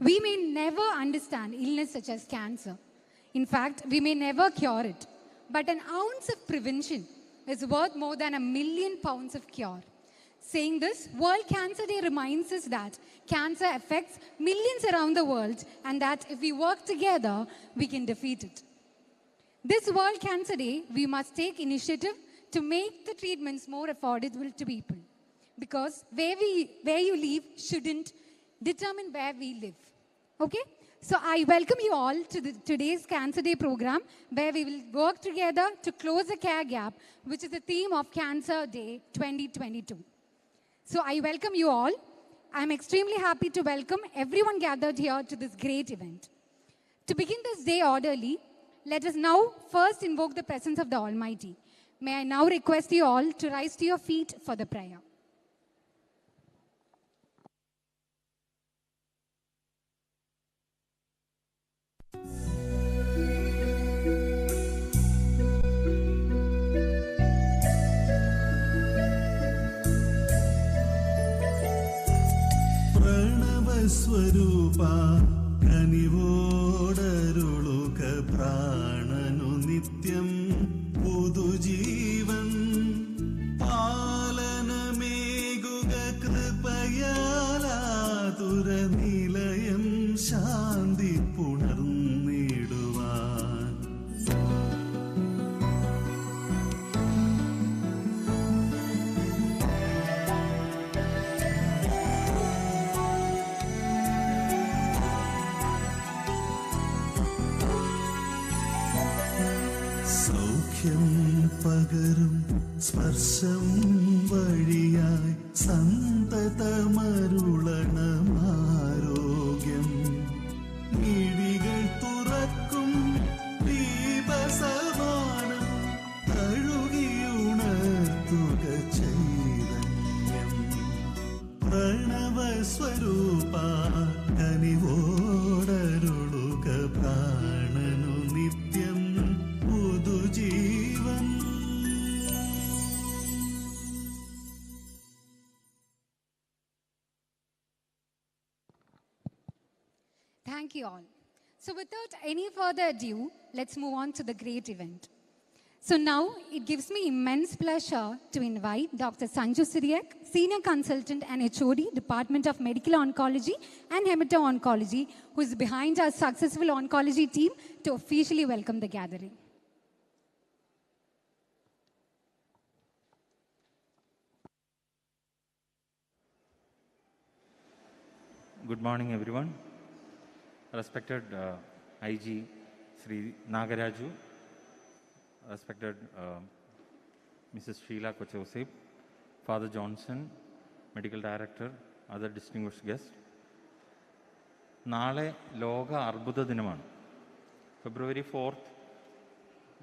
We may never understand illness such as cancer. In fact, we may never cure it. But an ounce of prevention is worth more than £1,000,000 of cure. Saying this, World Cancer Day reminds us that cancer affects millions around the world and that if we work together, we can defeat it. This World Cancer Day, we must take initiative to make the treatments more affordable to people. Because where you live shouldn't determine where we live. Okay? So I welcome you all to today's Cancer Day program, where we will work together to close the care gap, which is the theme of Cancer Day 2022. So I welcome you all. I'm extremely happy to welcome everyone gathered here to this great event. To begin this day orderly, let us now first invoke the presence of the Almighty. May I now request you all to rise to your feet for the prayer. സ്വരൂപാ കനിവോടരുളുക പ്രാണനു നിത്യം പുതുജീവൻ പാലനമേകുക കൃപയാലാതുര നിലയം ശാന്തി പുണർന്നിടുവാൻ. സൗഖ്യം പകരും സ്പർശം വഴിയായി സന്തതമരുളണമാരോഗ്യം. മിഴികൾ തുറക്കും ദീപസമാനം തഴുകിയുണർത്തുക ചൈതന്യം. പ്രണവസ്വരൂപാ കനിവോടരുളുക പ്രാണനു നിത്യം പുതുജീവൻ. Thank you all. So without any further ado, let's move on to the great event. So now it gives me immense pleasure to invite Dr. Sanju Siriyak, Senior Consultant and HOD, Department of Medical Oncology and Hemato-Oncology, who is behind our successful oncology team, to officially welcome the gathering. Good morning, everyone. Respected IG Sri Nagaraju, respected Mrs. Sheila Kochosip, Father Johnson, Medical Director, other distinguished guests. നാളെ ലോക അർബുദ ദിനമാണ്. ഫെബ്രുവരി 4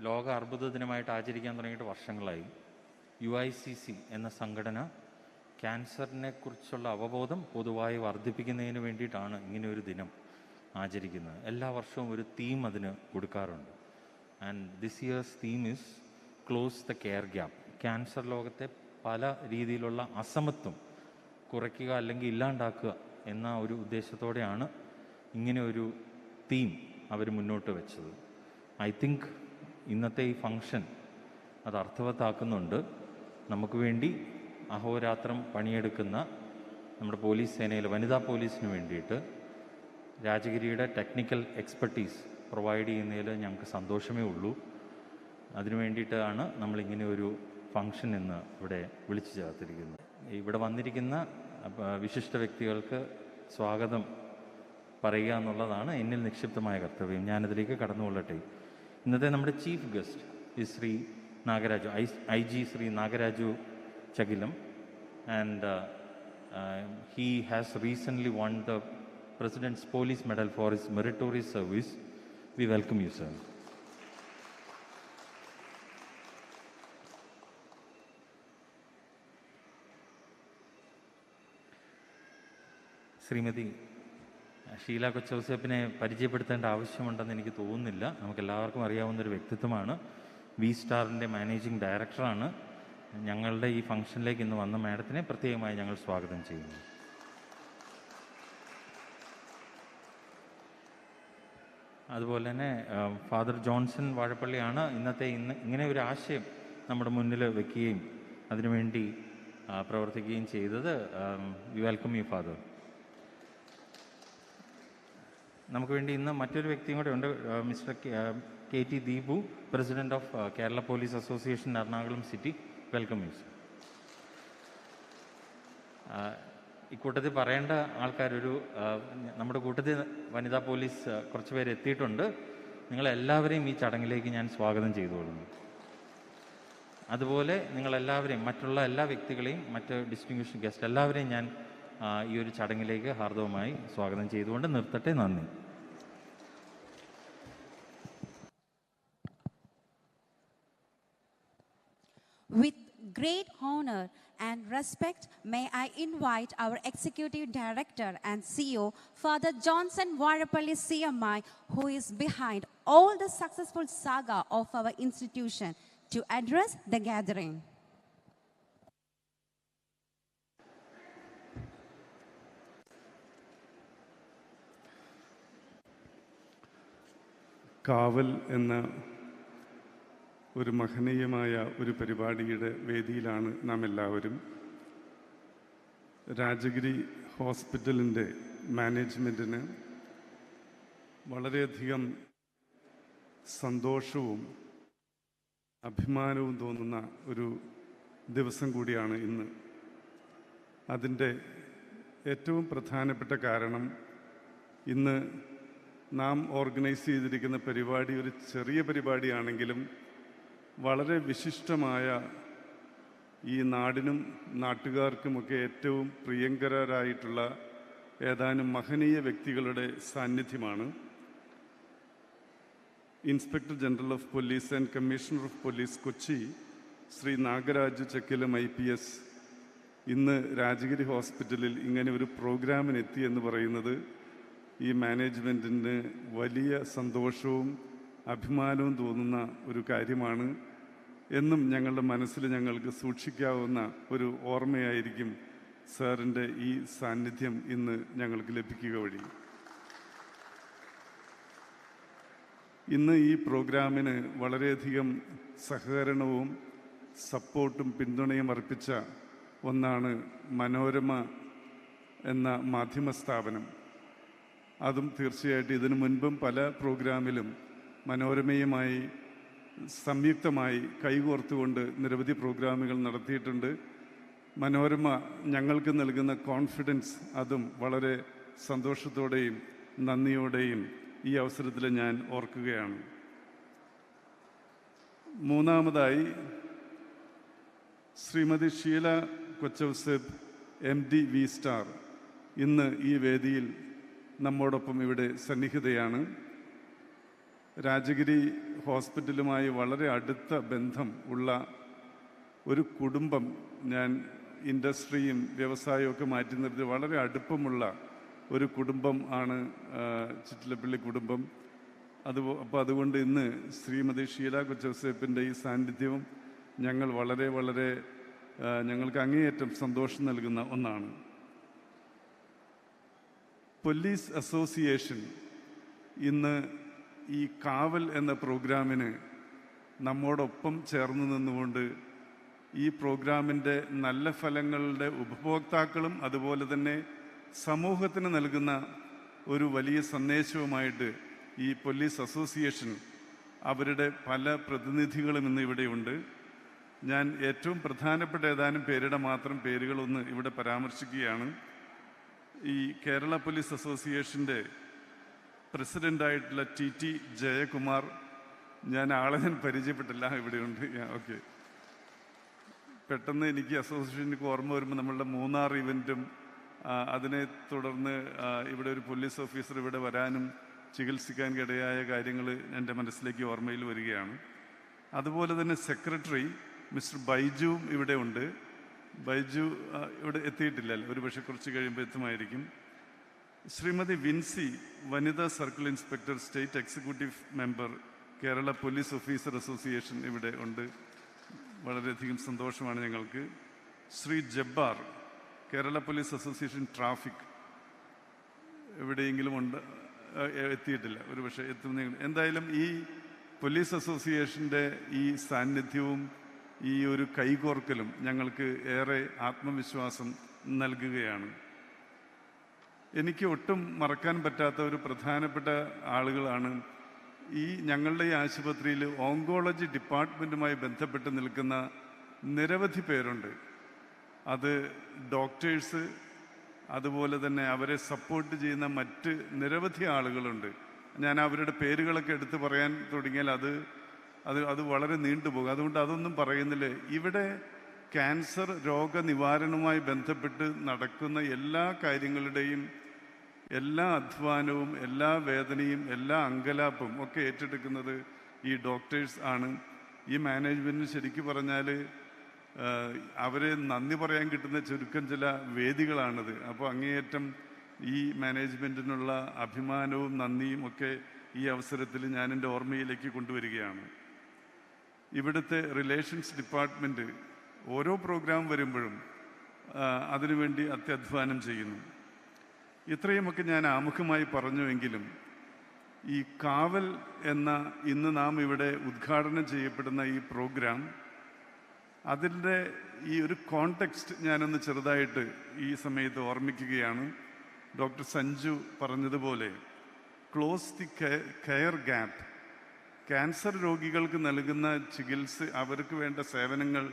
ലോക അർബുദ ദിനമായിട്ട് ആചരിക്കാൻ തുടങ്ങിയിട്ട് വർഷങ്ങളായി. UICC എന്ന സംഘടന ക്യാൻസറിനെ കുറിച്ചുള്ള അവബോധം പൊതുവായി വർദ്ധിപ്പിക്കുന്നതിന് വേണ്ടിയിട്ടാണ് ഇങ്ങനെയൊരു ദിനം ആചരിക്കുന്നത്. എല്ലാ വർഷവും ഒരു തീം അതിന് കൊടുക്കാറുണ്ട്. And this years theme is close the care gap. Cancer ലോകത്തെ പല രീതിയിലുള്ള അസമത്വം കുറയ്ക്കുക അല്ലെങ്കിൽ ഇല്ലാണ്ടാക്കുക എന്ന ഒരു ഉദ്ദേശത്തോടെയാണ് ഇങ്ങനെ ഒരു തീം അവർ മുന്നോട്ട് വെച്ചത്. ഐ തിങ്ക് ഇന്നത്തെ ഈ ഫങ്ഷൻ അത് അർത്ഥവത്താക്കുന്നുണ്ട്. നമുക്ക് വേണ്ടി അഹോരാത്രം പണിയെടുക്കുന്ന നമ്മുടെ പോലീസ് സേനയിലെ വനിതാ പോലീസിന് വേണ്ടിയിട്ട് രാജഗിരിയുടെ ടെക്നിക്കൽ എക്സ്പെർട്ടീസ് പ്രൊവൈഡ് ചെയ്യുന്നതിൽ ഞങ്ങൾക്ക് സന്തോഷമേ ഉള്ളൂ. അതിനു വേണ്ടിയിട്ടാണ് നമ്മളിങ്ങനെ ഒരു ഫങ്ഷൻ ഇന്ന് ഇവിടെ വിളിച്ചു ചേർത്തിരിക്കുന്നത്. ഇവിടെ വന്നിരിക്കുന്ന വിശിഷ്ട വ്യക്തികൾക്ക് സ്വാഗതം പറയുക എന്നുള്ളതാണ് എന്നിൽ നിക്ഷിപ്തമായ കർത്തവ്യം. ഞാനതിലേക്ക് കടന്നുകൊള്ളട്ടെ. ഇന്നത്തെ നമ്മുടെ ചീഫ് ഗസ്റ്റ് ഈ Shri Nagaraju, IG Shri Nagaraju Chagilam, and he has recently won the President's Police Medal for his meritorious service. We welcome you, sir. Shrimati Sheela കൊച്ചൗസേപ്പിനെ പരിചയപ്പെടുത്തേണ്ട ആവശ്യമുണ്ടെന്ന് എനിക്ക് തോന്നുന്നില്ല. നമുക്കെല്ലാവർക്കും അറിയാവുന്നൊരു വ്യക്തിത്വമാണ്. V-സ്റ്റാറിൻ്റെ മാനേജിംഗ് ഡയറക്ടറാണ്. ഞങ്ങളുടെ ഈ ഫംഗ്ഷനിലേക്ക് ഇന്ന് വന്ന മാഡത്തിനെ പ്രത്യേകമായി ഞങ്ങൾ സ്വാഗതം ചെയ്യുന്നു. അതുപോലെ തന്നെ ഫാദർ ജോൺസൺ വാഴപ്പള്ളിയാണ് ഇങ്ങനെ ഒരു ആശയം നമ്മുടെ മുന്നിൽ വയ്ക്കുകയും അതിനുവേണ്ടി പ്രവർത്തിക്കുകയും ചെയ്തത്. V welcome you father. നമുക്ക് വേണ്ടി ഇന്ന് മറ്റൊരു വ്യക്തിയും കൂടെ ഉണ്ട്, mister KT Deepu, president of Kerala police association Ernakulam city. Welcome you sir. ഇക്കൂട്ടത്തിൽ പറയേണ്ട ആൾക്കാരൊരു നമ്മുടെ കൂട്ടത്തിൽ വനിതാ പോലീസ് കുറച്ച് പേര് എത്തിയിട്ടുണ്ട്. നിങ്ങളെല്ലാവരെയും ഈ ചടങ്ങിലേക്ക് ഞാൻ സ്വാഗതം ചെയ്തുകൊള്ളുന്നു. അതുപോലെ നിങ്ങളെല്ലാവരെയും, മറ്റുള്ള എല്ലാ വ്യക്തികളെയും, മറ്റ് ഡിസ്റ്റിങ്വിഷ്ഡ് ഗസ്റ്റ് എല്ലാവരെയും ഞാൻ ഈ ഒരു ചടങ്ങിലേക്ക് ഹാർദവമായി സ്വാഗതം ചെയ്തുകൊണ്ട് നിർത്തട്ടെ. നന്ദി. With great honor and respect, may I invite our Executive Director and CEO, Father Johnson Varapalli CMI, who is behind all the successful saga of our institution, to address the gathering. കാവൽ എന്ന ഒരു മഹനീയമായ ഒരു പരിപാടിയുടെ വേദിയിലാണ് നാം എല്ലാവരും. രാജഗിരി ഹോസ്പിറ്റലിൻ്റെ മാനേജ്മെൻറ്റിന് വളരെയധികം സന്തോഷവും അഭിമാനവും തോന്നുന്ന ഒരു ദിവസം കൂടിയാണ് ഇന്ന്. അതിൻ്റെ ഏറ്റവും പ്രധാനപ്പെട്ട കാരണം, ഇന്ന് നാം ഓർഗനൈസ് ചെയ്തിരിക്കുന്ന പരിപാടി ഒരു ചെറിയ പരിപാടിയാണെങ്കിലും വളരെ വിശിഷ്ടമായ, ഈ നാടിനും നാട്ടുകാർക്കുമൊക്കെ ഏറ്റവും പ്രിയങ്കരായിട്ടുള്ള ഏതാനും മഹനീയ വ്യക്തികളുടെ സാന്നിധ്യമാണ്. Inspector general of police and commissioner of police Kochi Shri Nagaraj Chakkilam IPS ഇന്ന് രാജഗിരി ഹോസ്പിറ്റലിൽ ഇങ്ങനെ ഒരു പ്രോഗ്രാമിനെത്തി എന്ന് പറയുന്നത് ഈ മാനേജ്മെൻറ്റിന് വലിയ സന്തോഷവും അഭിമാനവും തോന്നുന്ന ഒരു കാര്യമാണ്. എന്നും ഞങ്ങളുടെ മനസ്സിൽ ഞങ്ങൾക്ക് സൂക്ഷിക്കാവുന്ന ഒരു ഓർമ്മയായിരിക്കും സാറിൻ്റെ ഈ സാന്നിധ്യം ഇന്ന് ഞങ്ങൾക്ക് ലഭിക്കുക വഴി. ഇന്ന് ഈ പ്രോഗ്രാമിന് വളരെയധികം സഹകരണവും സപ്പോർട്ടും പിന്തുണയും അർപ്പിച്ച ഒന്നാണ് മനോരമ എന്ന മാധ്യമ സ്ഥാപനം. അതും തീർച്ചയായിട്ടും ഇതിനു മുൻപും പല പ്രോഗ്രാമിലും മനോരമയുമായി സംയുക്തമായി കൈകോർത്തുകൊണ്ട് നിരവധി പ്രോഗ്രാമുകൾ നടത്തിയിട്ടുണ്ട്. മനോരമ ഞങ്ങൾക്ക് നൽകുന്ന കോൺഫിഡൻസ്, അതും വളരെ സന്തോഷത്തോടെയും നന്ദിയോടെയും ഈ അവസരത്തിൽ ഞാൻ ഓർക്കുകയാണ്. മൂന്നാമതായി Shrimati Sheela Kochouseph MD V star ഇന്ന് ഈ വേദിയിൽ നമ്മോടൊപ്പം ഇവിടെ സന്നിഹിതയാണ്. രാജഗിരി ഹോസ്പിറ്റലുമായി വളരെ അടുത്ത ബന്ധം ഉള്ള ഒരു കുടുംബം, ഞാൻ ഇൻഡസ്ട്രിയും വ്യവസായവും ഒക്കെ മാറ്റി നിർത്തി വളരെ അടുപ്പമുള്ള ഒരു കുടുംബം ആണ് ചിറ്റിലപ്പള്ളി കുടുംബം. അപ്പോൾ അതുകൊണ്ട് ഇന്ന് ശ്രീമതി ഷീല കൊച്ചൗസേപ്പിൻ്റെ ഈ സാന്നിധ്യവും ഞങ്ങൾക്ക് അങ്ങേയറ്റം സന്തോഷം നൽകുന്ന ഒന്നാണ്. പോലീസ് അസോസിയേഷൻ ഇന്ന് ഈ കാവൽ എന്ന പ്രോഗ്രാമിന് നമ്മോടൊപ്പം ചേർന്ന് നിന്നുകൊണ്ട് ഈ പ്രോഗ്രാമിൻ്റെ നല്ല ഫലങ്ങളുടെ ഉപഭോക്താക്കളും അതുപോലെ തന്നെ സമൂഹത്തിന് നൽകുന്ന ഒരു വലിയ സന്ദേശവുമായിട്ട് ഈ പോലീസ് അസോസിയേഷൻ, അവരുടെ പല പ്രതിനിധികളും ഇന്ന് ഇവിടെയുണ്ട്. ഞാൻ ഏറ്റവും പ്രധാനപ്പെട്ട ഏതാനും പേരുടെ മാത്രം പേരുകളൊന്ന് ഇവിടെ പരാമർശിക്കുകയാണ്. ഈ കേരള പോലീസ് അസോസിയേഷൻ്റെ പ്രസിഡൻ്റായിട്ടുള്ള TT ജയകുമാർ, ഞാൻ പരിചയപ്പെട്ടില്ല, ഇവിടെയുണ്ട്. ഓക്കെ, പെട്ടെന്ന് എനിക്ക് അസോസിയേഷനിലേക്ക് ഓർമ്മ വരുമ്പോൾ നമ്മളുടെ മൂന്നാർ ഇവൻറ്റും അതിനെ തുടർന്ന് ഇവിടെ ഒരു പോലീസ് ഓഫീസർ ഇവിടെ വരാനും ചികിത്സിക്കാൻ ഇടയായ കാര്യങ്ങൾ എൻ്റെ മനസ്സിലേക്ക് ഓർമ്മയിൽ വരികയാണ്. അതുപോലെ തന്നെ സെക്രട്ടറി മിസ്റ്റർ ബൈജുവും ഇവിടെ ഉണ്ട്. ബൈജു ഇവിടെ എത്തിയിട്ടില്ലല്ലോ, ഒരു പക്ഷേ കുറച്ച് കഴിയുമ്പോൾ എത്തുമായിരിക്കും. ശ്രീമതി വിൻസി, വനിതാ circle inspector, state executive member, Kerala police officer association ഇവിടെ ഉണ്ട്. വളരെയധികം സന്തോഷമാണ് ഞങ്ങൾക്ക്. Shri Jabbar, Kerala police association traffic, എവിടെയെങ്കിലും ഉണ്ട് എത്തിയിട്ടില്ല, ഒരു പക്ഷേ എത്തുന്ന. എന്തായാലും ഈ പോലീസ് അസോസിയേഷൻ്റെ ഈ സാന്നിധ്യവും ഈ ഒരു കൈകോർക്കലും ഞങ്ങൾക്ക് ഏറെ ആത്മവിശ്വാസം നൽകുകയാണ്. എനിക്ക് ഒട്ടും മറക്കാൻ പറ്റാത്ത ഒരു പ്രധാനപ്പെട്ട ആളുകളാണ് ഈ ഞങ്ങളുടെ ഈ ആശുപത്രിയിൽ ഓങ്കോളജി ഡിപ്പാർട്ട്മെൻറ്റുമായി ബന്ധപ്പെട്ട് നിൽക്കുന്ന നിരവധി പേരുണ്ട്. അത് ഡോക്ടേഴ്സ്, അതുപോലെ തന്നെ അവരെ സപ്പോർട്ട് ചെയ്യുന്ന മറ്റ് നിരവധി ആളുകളുണ്ട്. ഞാൻ അവരുടെ പേരുകളൊക്കെ എടുത്ത് പറയാൻ തുടങ്ങിയാൽ അത് വളരെ നീണ്ടുപോകും. അതുകൊണ്ട് അതൊന്നും പറയുന്നില്ല. ഇവിടെ ക്യാൻസർ രോഗനിവാരണവുമായി ബന്ധപ്പെട്ട് നടക്കുന്ന എല്ലാ കാര്യങ്ങളുടെയും എല്ലാ അധ്വാനവും എല്ലാ വേദനയും എല്ലാ അങ്കലാപ്പും ഒക്കെ ഏറ്റെടുക്കുന്നത് ഈ ഡോക്ടേഴ്സ് ആണ്. ഈ മാനേജ്മെൻറ്റിന് ശരിക്കും പറഞ്ഞാൽ അവരെ നന്ദി പറയാൻ കിട്ടുന്ന ചുരുക്കം ചില വേദികളാണിത്. അപ്പോൾ അങ്ങേയറ്റം ഈ മാനേജ്മെൻറ്റിനുള്ള അഭിമാനവും നന്ദിയും ഒക്കെ ഈ അവസരത്തിൽ ഞാൻ എൻ്റെ ഓർമ്മയിലേക്ക് കൊണ്ടുവരികയാണ്. ഇവിടുത്തെ റിലേഷൻസ് ഡിപ്പാർട്ട്മെൻറ്റ് ഓരോ പ്രോഗ്രാം വരുമ്പോഴും അതിനുവേണ്ടി അത്യധ്വാനം ചെയ്യുന്നു. ഇത്രയുമൊക്കെ ഞാൻ ആമുഖമായി പറഞ്ഞുവെങ്കിലും ഈ കാവൽ എന്ന ഇന്ന് നാം ഇവിടെ ഉദ്ഘാടനം ചെയ്യപ്പെടുന്ന ഈ പ്രോഗ്രാം, അതിൻ്റെ ഈ ഒരു കോണ്ടെക്സ്റ്റ് ഞാനൊന്ന് ചെറുതായിട്ട് ഈ സമയത്ത് ഓർമ്മിക്കുകയാണ്. ഡോക്ടർ സഞ്ജു പറഞ്ഞതുപോലെ close the care gap. Cancer രോഗികൾക്ക് നൽകുന്ന ചികിത്സ, അവർക്ക് വേണ്ട സേവനങ്ങൾ,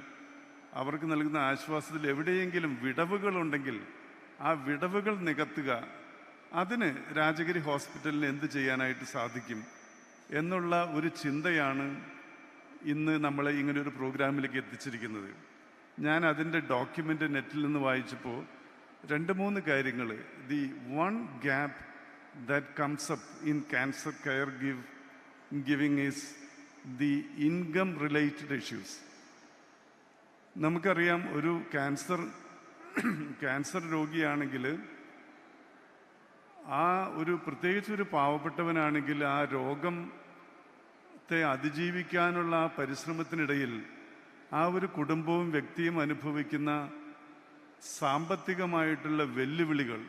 അവർക്ക് നൽകുന്ന ആശ്വാസത്തിൽ എവിടെയെങ്കിലും വിടവുകളുണ്ടെങ്കിൽ ആ വിടവുകൾ നികത്തുക. അതിന് രാജഗിരി ഹോസ്പിറ്റലിന് എന്ത് ചെയ്യാനായിട്ട് സാധിക്കും എന്നുള്ള ഒരു ചിന്തയാണ് ഇന്ന് നമ്മളെ ഇങ്ങനെ ഒരു പ്രോഗ്രാമിലേക്ക് എത്തിച്ചിരിക്കുന്നത്. ഞാൻ അതിൻ്റെ ഡോക്യുമെൻ്റ് നെറ്റിൽ നിന്ന് വായിച്ചപ്പോൾ 2-3 കാര്യങ്ങൾ, the one gap that comes up in cancer care giving is the income related issues. നമുക്കറിയാം, ഒരു ക്യാൻസർ രോഗിയാണെങ്കിൽ പ്രത്യേകിച്ച് ഒരു പാവപ്പെട്ടവനാണെങ്കിൽ ആ രോഗത്തെ അതിജീവിക്കാനുള്ള ആ പരിശ്രമത്തിനിടയിൽ ആ ഒരു കുടുംബവും വ്യക്തിയും അനുഭവിക്കുന്ന സാമ്പത്തികമായിട്ടുള്ള വെല്ലുവിളികൾ,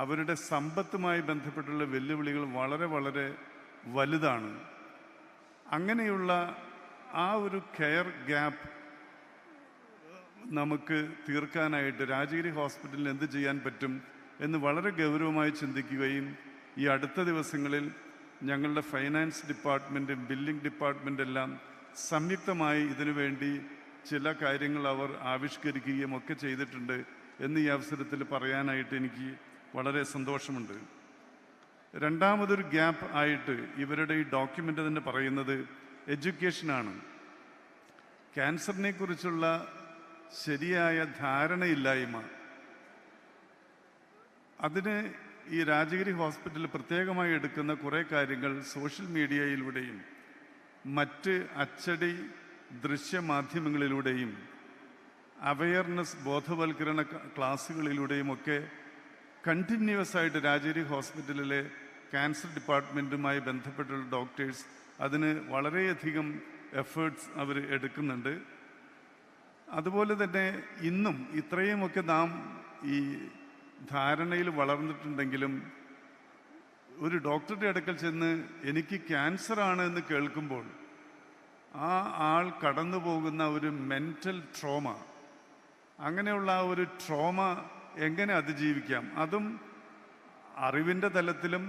അവരുടെ സമ്പത്തുമായി ബന്ധപ്പെട്ടുള്ള വെല്ലുവിളികൾ വളരെ വളരെ വലുതാണ്. അങ്ങനെയുള്ള ആ ഒരു കെയർ ഗ്യാപ്പ് നമുക്ക് തീർക്കാനായിട്ട് രാജഗിരി ഹോസ്പിറ്റലിന് എന്ത് ചെയ്യാൻ പറ്റും എന്ന് വളരെ ഗൗരവമായി ചിന്തിക്കുകയും ഈ അടുത്ത ദിവസങ്ങളിൽ ഞങ്ങളുടെ ഫൈനാൻസ് ഡിപ്പാർട്ട്മെൻറ്റും ബില്ലിംഗ് ഡിപ്പാർട്ട്മെൻറ്റെല്ലാം സംയുക്തമായി ഇതിനുവേണ്ടി ചില കാര്യങ്ങൾ അവർ ആവിഷ്കരിക്കുകയും ഒക്കെ ചെയ്തിട്ടുണ്ട് എന്ന് ഈ അവസരത്തിൽ പറയാനായിട്ട് എനിക്ക് വളരെ സന്തോഷമുണ്ട്. രണ്ടാമതൊരു ഗ്യാപ്പ് ആയിട്ട് ഇവരുടെ ഈ ഡോക്യുമെൻ്റ് തന്നെ പറയുന്നത് എഡ്യൂക്കേഷനാണ്. ക്യാൻസറിനെ കുറിച്ചുള്ള ശരിയായ ധാരണയില്ലായ്മ, അതിന് ഈ രാജഗിരി ഹോസ്പിറ്റൽ പ്രത്യേകമായി എടുക്കുന്ന കുറേ കാര്യങ്ങൾ സോഷ്യൽ മീഡിയയിലൂടെയും മറ്റ് അച്ചടി ദൃശ്യമാധ്യമങ്ങളിലൂടെയും അവയർനെസ് ബോധവൽക്കരണ ക്ലാസ്സുകളിലൂടെയും ഒക്കെ കണ്ടിന്യൂസ് ആയിട്ട് രാജഗിരി ഹോസ്പിറ്റലിലെ ക്യാൻസർ ഡിപ്പാർട്ട്മെൻറ്റുമായി ബന്ധപ്പെട്ടുള്ള ഡോക്ടേഴ്സ് അതിന് വളരെയധികം എഫേർട്സ് അവർ എടുക്കുന്നുണ്ട്. അതുപോലെ തന്നെ ഇന്നും ഇത്രയുമൊക്കെ നാം ഈ ധാരണയിൽ വളർന്നിട്ടുണ്ടെങ്കിലും ഒരു ഡോക്ടറുടെ അടുക്കൽ ചെന്ന് എനിക്ക് ക്യാൻസർ ആണ് എന്ന് കേൾക്കുമ്പോൾ ആ ആൾ കടന്നു പോകുന്ന ഒരു മെൻ്റൽ ട്രോമ, അങ്ങനെയുള്ള ആ ഒരു ട്രോമ എങ്ങനെ അതിജീവിക്കാം, അതും അറിവിൻ്റെ തലത്തിലും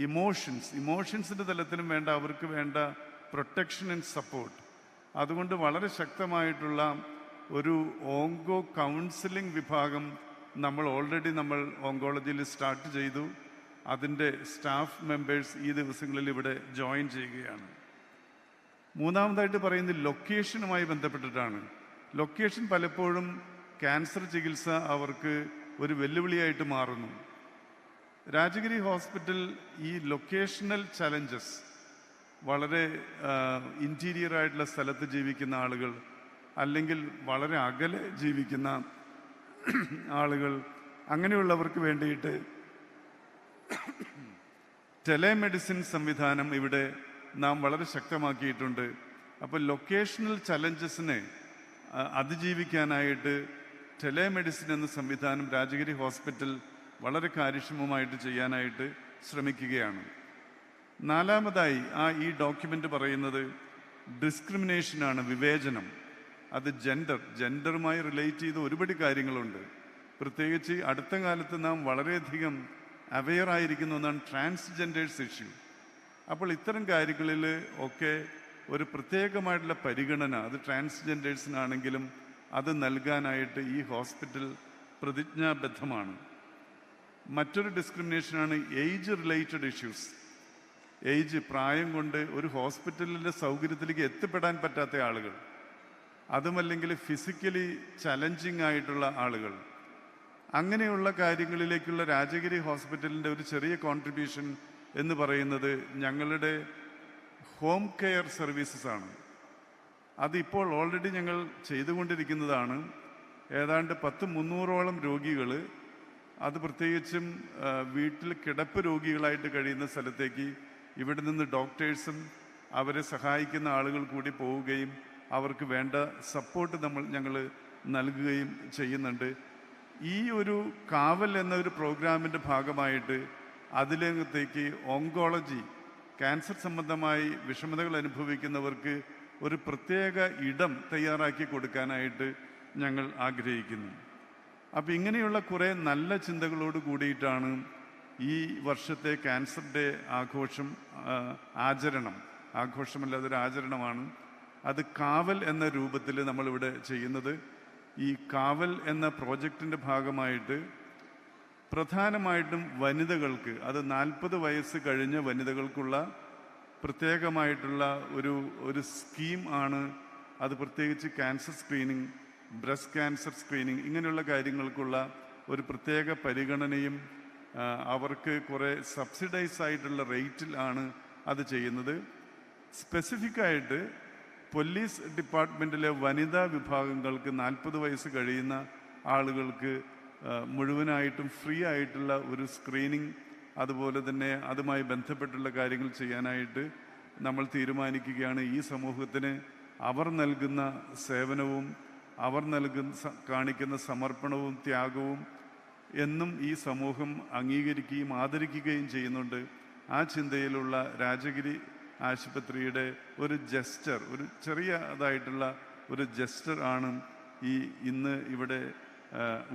ഇമോഷൻസിൻ്റെ തലത്തിലും വേണ്ട അവർക്ക് വേണ്ട പ്രൊട്ടക്ഷൻ ആൻഡ് സപ്പോർട്ട്. അതുകൊണ്ട് വളരെ ശക്തമായിട്ടുള്ള ഒരു ഓങ്കോ കൗൺസിലിംഗ് വിഭാഗം നമ്മൾ ഓങ്കോളജിയിൽ സ്റ്റാർട്ട് ചെയ്തു. അതിൻ്റെ സ്റ്റാഫ് മെമ്പേഴ്സ് ഈ ദിവസങ്ങളിൽ ഇവിടെ ജോയിൻ ചെയ്യുകയാണ്. മൂന്നാമതായിട്ട് പറയുന്നത് ലൊക്കേഷനുമായി ബന്ധപ്പെട്ടിട്ടാണ്. ലൊക്കേഷൻ പലപ്പോഴും ക്യാൻസർ ചികിത്സ അവർക്ക് ഒരു വെല്ലുവിളിയായിട്ട് മാറുന്നു. രാജഗിരി ഹോസ്പിറ്റൽ ഈ ലൊക്കേഷണൽ ചലഞ്ചസ്, വളരെ ഇൻറ്റീരിയർ ആയിട്ടുള്ള സ്ഥലത്ത് ജീവിക്കുന്ന ആളുകൾ അല്ലെങ്കിൽ വളരെ അകലെ ജീവിക്കുന്ന ആളുകൾ, അങ്ങനെയുള്ളവർക്ക് വേണ്ടിയിട്ട് ടെലിമെഡിസിൻ സംവിധാനം ഇവിടെ നാം വളരെ ശക്തമാക്കിയിട്ടുണ്ട്. അപ്പോൾ ലൊക്കേഷണൽ ചലഞ്ചസിനെ അതിജീവിക്കാനായിട്ട് ടെലിമെഡിസിൻ എന്ന സംവിധാനം രാജഗിരി ഹോസ്പിറ്റൽ വളരെ കാര്യക്ഷമമായിട്ട് ചെയ്യാനായിട്ട് ശ്രമിക്കുകയാണ്. നാലാമതായി ഈ ഡോക്യുമെൻ്റ് പറയുന്നത് ഡിസ്ക്രിമിനേഷനാണ്, വിവേചനം. അത് ജെൻഡറുമായി റിലേറ്റ് ചെയ്ത് ഒരുപാട് കാര്യങ്ങളുണ്ട്. പ്രത്യേകിച്ച് അടുത്ത കാലത്ത് നാം വളരെയധികം അവെയർ ആയിരിക്കുന്ന ഒന്നാണ് ട്രാൻസ്ജെൻഡേഴ്സ് ഇഷ്യൂ. അപ്പോൾ ഇത്തരം കാര്യങ്ങളിൽ ഒക്കെ ഒരു പ്രത്യേകമായിട്ടുള്ള പരിഗണന അത് ട്രാൻസ്ജെൻഡേഴ്സിനാണെങ്കിലും അത് നൽകാനായിട്ട് ഈ ഹോസ്പിറ്റൽ പ്രതിജ്ഞാബദ്ധമാണ്. മറ്റൊരു ഡിസ്ക്രിമിനേഷനാണ് ഏജ് റിലേറ്റഡ് ഇഷ്യൂസ്. പ്രായം കൊണ്ട് ഒരു ഹോസ്പിറ്റലിൻ്റെ സൗകര്യത്തിലേക്ക് എത്തിപ്പെടാൻ പറ്റാത്ത ആളുകൾ, അതുമല്ലെങ്കിൽ ഫിസിക്കലി ചലഞ്ചിങ് ആയിട്ടുള്ള ആളുകൾ, അങ്ങനെയുള്ള കാര്യങ്ങളിലേക്കുള്ള രാജഗിരി ഹോസ്പിറ്റലിൻ്റെ ഒരു ചെറിയ കോൺട്രിബ്യൂഷൻ എന്ന് പറയുന്നത് ഞങ്ങളുടെ ഹോം കെയർ സർവീസസ് ആണ്. അതിപ്പോൾ ഓൾറെഡി ഞങ്ങൾ ചെയ്തുകൊണ്ടിരിക്കുന്നതാണ്. ഏതാണ്ട് 300ഓളം രോഗികൾ, അത് പ്രത്യേകിച്ചും വീട്ടിൽ കിടപ്പ് രോഗികളായിട്ട് കഴിയുന്ന സ്ഥലത്തേക്ക് ഇവിടെ നിന്ന് ഡോക്ടേഴ്സും അവരെ സഹായിക്കുന്ന ആളുകൾ കൂടി പോവുകയും അവർക്ക് വേണ്ട സപ്പോർട്ട് ഞങ്ങൾ നൽകുകയും ചെയ്യുന്നുണ്ട്. ഈ ഒരു കാവൽ എന്ന ഒരു പ്രോഗ്രാമിൻ്റെ ഭാഗമായിട്ട് അതിലേക്ക് ഓങ്കോളജി, ക്യാൻസർ സംബന്ധമായി വിഷമതകൾ അനുഭവിക്കുന്നവർക്ക് ഒരു പ്രത്യേക ഇടം തയ്യാറാക്കി കൊടുക്കാനായിട്ട് ഞങ്ങൾ ആഗ്രഹിക്കുന്നു. അപ്പോൾ ഇങ്ങനെയുള്ള കുറേ നല്ല ചിന്തകളോട് കൂടിയിട്ടാണ് ഈ വർഷത്തെ ക്യാൻസർ ഡേ ആഘോഷമല്ല, അതൊരു ആചരണമാണ്. അത് കാവൽ എന്ന രൂപത്തിൽ നമ്മളിവിടെ ചെയ്യുന്നത്. ഈ കാവൽ എന്ന പ്രോജക്റ്റിൻ്റെ ഭാഗമായിട്ട് പ്രധാനമായിട്ടും വനിതകൾക്ക്, അത് 40 വയസ്സ് കഴിഞ്ഞ വനിതകൾക്കുള്ള പ്രത്യേകമായിട്ടുള്ള ഒരു സ്കീം ആണ്. അത് പ്രത്യേകിച്ച് cancer screening, breast cancer screening, ഇങ്ങനെയുള്ള കാര്യങ്ങൾക്കുള്ള ഒരു പ്രത്യേക പരിഗണനയും അവർക്ക് കുറേ സബ്സിഡൈസ് ആയിട്ടുള്ള റേറ്റിൽ ആണ് അത് ചെയ്യുന്നത്. സ്പെസിഫിക്കായിട്ട് പോലീസ് ഡിപ്പാർട്ട്മെൻറ്റിലെ വനിതാ വിഭാഗങ്ങൾക്ക് 40 വയസ്സ് കഴിയുന്ന ആളുകൾക്ക് മുഴുവനായിട്ടും ഫ്രീ ആയിട്ടുള്ള ഒരു സ്ക്രീനിങ്, അതുപോലെ തന്നെ അതുമായി ബന്ധപ്പെട്ടുള്ള കാര്യങ്ങൾ ചെയ്യാനായിട്ട് നമ്മൾ തീരുമാനിക്കുകയാണ്. ഈ സമൂഹത്തിന് അവർ നൽകുന്ന സേവനവും അവർ കാണിക്കുന്ന സമർപ്പണവും ത്യാഗവും എന്നും ഈ സമൂഹം അംഗീകരിക്കുകയും ആദരിക്കുകയും ചെയ്യുന്നുണ്ട്. ആ ചിന്തയിലുള്ള രാജഗിരി ആശുപത്രിയുടെ ഒരു ജസ്റ്റർ, ഒരു ചെറിയതായിട്ടുള്ള ഒരു ജസ്റ്റർ ആണ് ഇന്ന് ഇവിടെ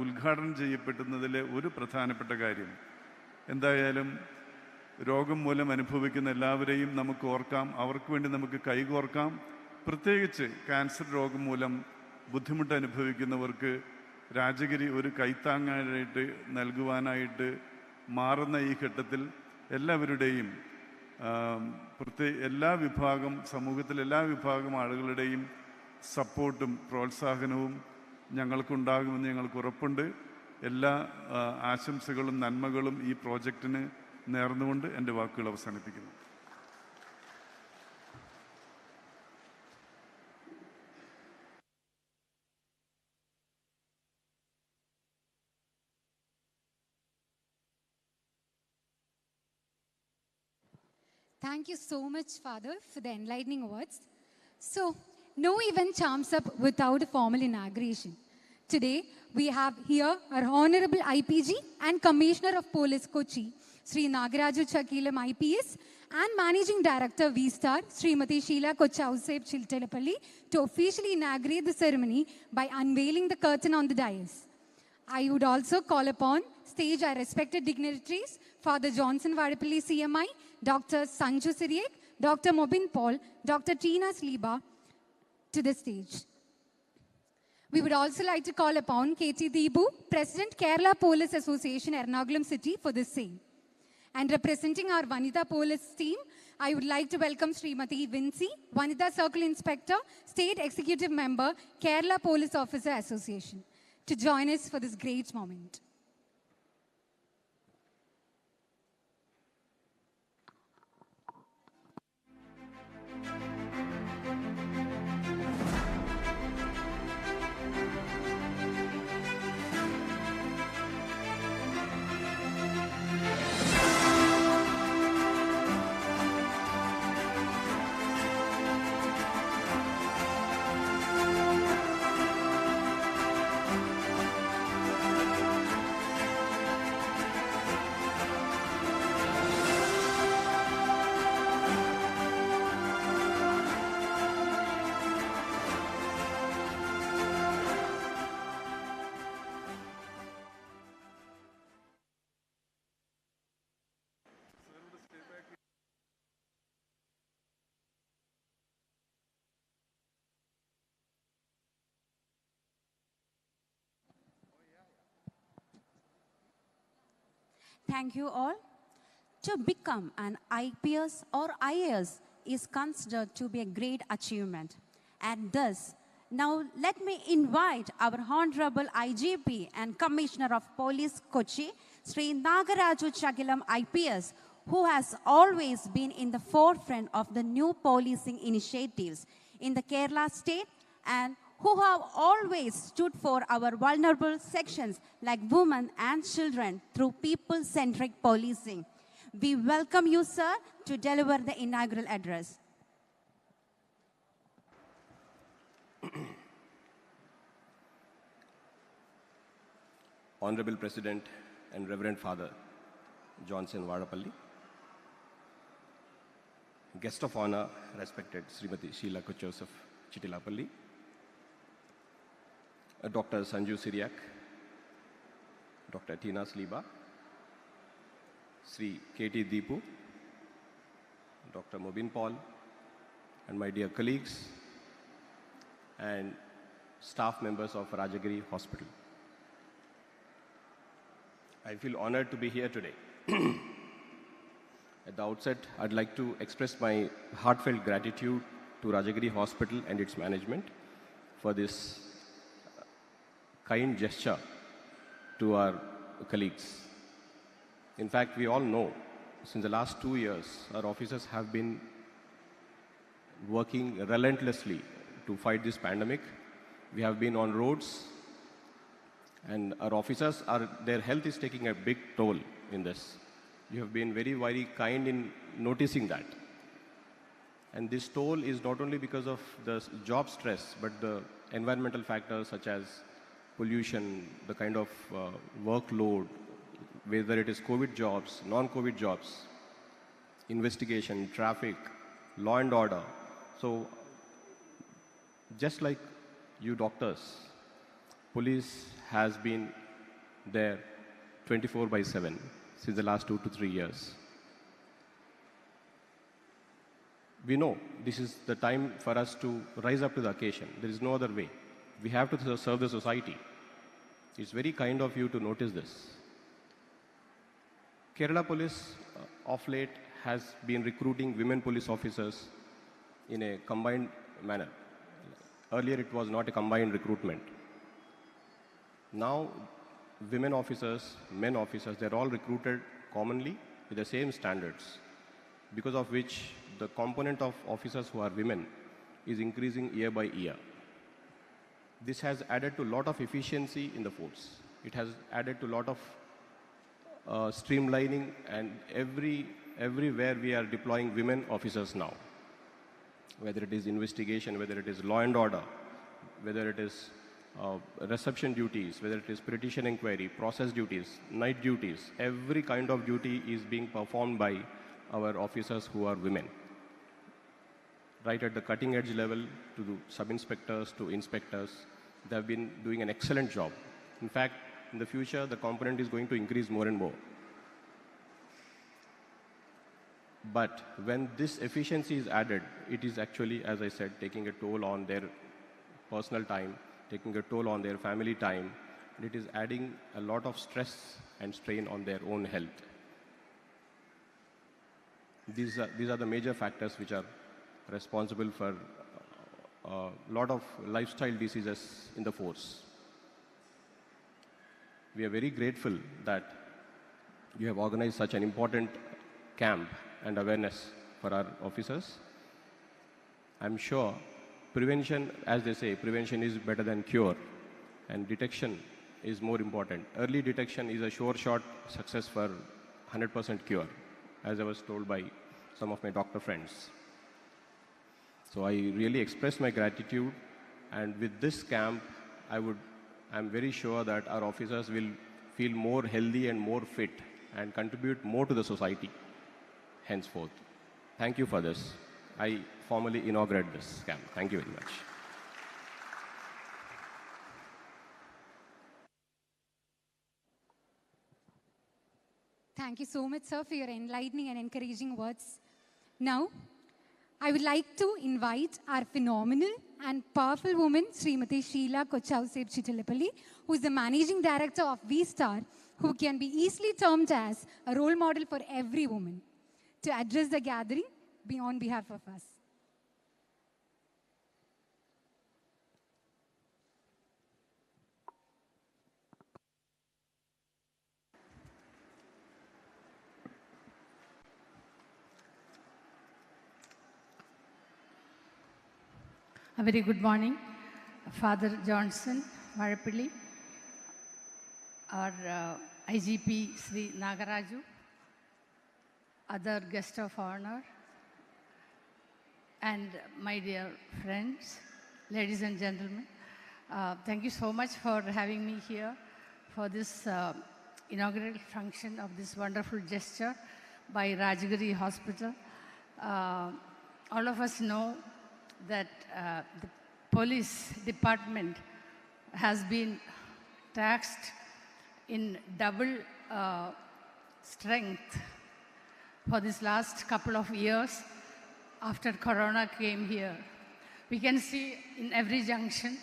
ഉദ്ഘാടനം ചെയ്യപ്പെടുന്നതിലെ ഒരു പ്രധാനപ്പെട്ട കാര്യം. എന്തായാലും രോഗം മൂലം അനുഭവിക്കുന്ന എല്ലാവരെയും നമുക്ക് ഓർക്കാം, അവർക്ക് വേണ്ടി നമുക്ക് കൈകോർക്കാം. പ്രത്യേകിച്ച് ക്യാൻസർ രോഗം മൂലം ബുദ്ധിമുട്ട് അനുഭവിക്കുന്നവർക്ക് രാജഗിരി ഒരു കൈത്താങ്ങായിട്ട് നൽകുവാനായിട്ട് മാറുന്ന ഈ ഘട്ടത്തിൽ എല്ലാവരുടെയും സമൂഹത്തിലെ എല്ലാ വിഭാഗം ആളുകളുടെയും സപ്പോർട്ടും പ്രോത്സാഹനവും ഞങ്ങൾക്കുണ്ടാകുമെന്ന് ഞങ്ങൾക്ക് ഉറപ്പുണ്ട്. എല്ലാ ആശംസകളും നന്മകളും ഈ പ്രോജക്റ്റിന് നേർന്നുകൊണ്ട് എൻ്റെ വാക്കുകൾ അവസാനിപ്പിക്കുന്നു. Thank you so much, Father, for the enlightening words. So, no event charms up without a formal inauguration. Today, we have here our Honorable IPG and Commissioner of Police Kochi, Sri Nagaraju Chakilam IPS, and Managing Director V-Star, Srimati Sheila Kochausep Chiltelapalli, to officially inaugurate the ceremony by unveiling the curtain on the dais. I would also call upon stage our respected dignitaries, Father Johnson Varapalli CMI, Dr. Sanju Siriek, Dr. Mobin Paul, Dr. Tina Sliba to the stage. We would also like to call upon KT Deebu, President Kerala Police Association, Ernakulam City, for the same. And representing our Vanitha Police team, I would like to welcome Srimati Vinci, Vanitha Circle Inspector, State Executive Member, Kerala Police Officer Association, to join us for this great moment. Thank you all. To become an IPS or IAS is considered to be a great achievement. And thus, now let me invite our Honorable IGP and Commissioner of Police Kochi, Sri Nagaraju Chagilam IPS, who has always been in the forefront of the new policing initiatives in the Kerala state and who have always stood for our vulnerable sections like women and children through people-centric policing. We welcome you, sir, to deliver the inaugural address. Honorable President and Reverend Father Johnson Varapalli, Guest of Honor, respected Srimati Sheila Joseph Chittilapalli, Dr. Sanju Siriak, Dr. Tina Sliba, Sri K.T. Deepu, Dr. Mobin Paul, and my dear colleagues and staff members of Rajagiri Hospital. I feel honored to be here today. At the outset, I'd like to express my heartfelt gratitude to Rajagiri Hospital and its management for this kind gesture to our colleagues. In fact, we all know, since the last 2 years, our officers have been working relentlessly to fight this pandemic. We have been on roads, and our officers, their health is taking a big toll in this. You have been very, very kind in noticing that. And this toll is not only because of the job stress, but the environmental factors such as pollution, the kind of workload, whether it is COVID jobs, non-COVID jobs, investigation, traffic, law and order. So just like you doctors, police has been there 24/7 since the last 2 to 3 years. We know this is the time for us to rise up to the occasion. There is no other way. We have to serve the society. It's very kind of you to notice this. Kerala Police of late has been recruiting women police officers in a combined manner. Earlier it was not a combined recruitment. Now women officers, men officers, they're all recruited commonly with the same standards, because of which the component of officers who are women is increasing year by year. This has added to a lot of efficiency in the force. It has added to a lot of streamlining, and everywhere we are deploying women officers now. Whether it is investigation, whether it is law and order, whether it is reception duties, whether it is petition inquiry, process duties, night duties, every kind of duty is being performed by our officers who are women. Right at the cutting edge level, to sub-inspectors, to inspectors, they have been doing an excellent job. In fact, in the future, the component is going to increase more and more. But when this efficiency is added, it is actually, as I said, taking a toll on their personal time, taking a toll on their family time, and it is adding a lot of stress and strain on their own health. These are the major factors which are responsible for a lot of lifestyle diseases in the force. We are very grateful that you have organized such an important camp and awareness for our officers. I'm sure prevention, as they say, prevention is better than cure, and detection is more important. Early detection is a sure shot success for 100% cure, as I was told by some of my doctor friends. So I really express my gratitude, and with this camp, I'm very sure that our officers will feel more healthy and more fit and contribute more to the society henceforth. Thank you for this. I formally inaugurate this camp. Thank you very much. Thank you so much, sir, for your enlightening and encouraging words. Now, I would like to invite our phenomenal and powerful woman, Srimati Sheila Kochauseb Chittilapalli, who is the Managing Director of V-Star, who can be easily termed as a role model for every woman, to address the gathering on behalf of us. A very good morning, Father Johnson Varapalli, our IGP Sri Nagaraju, other guest of honor, and my dear friends, ladies and gentlemen. Thank you so much for having me here for this inaugural function of this wonderful gesture by Rajagiri Hospital. All of us know that the police department has been taxed in double strength for this last couple of years after Corona came here. We can see in every junction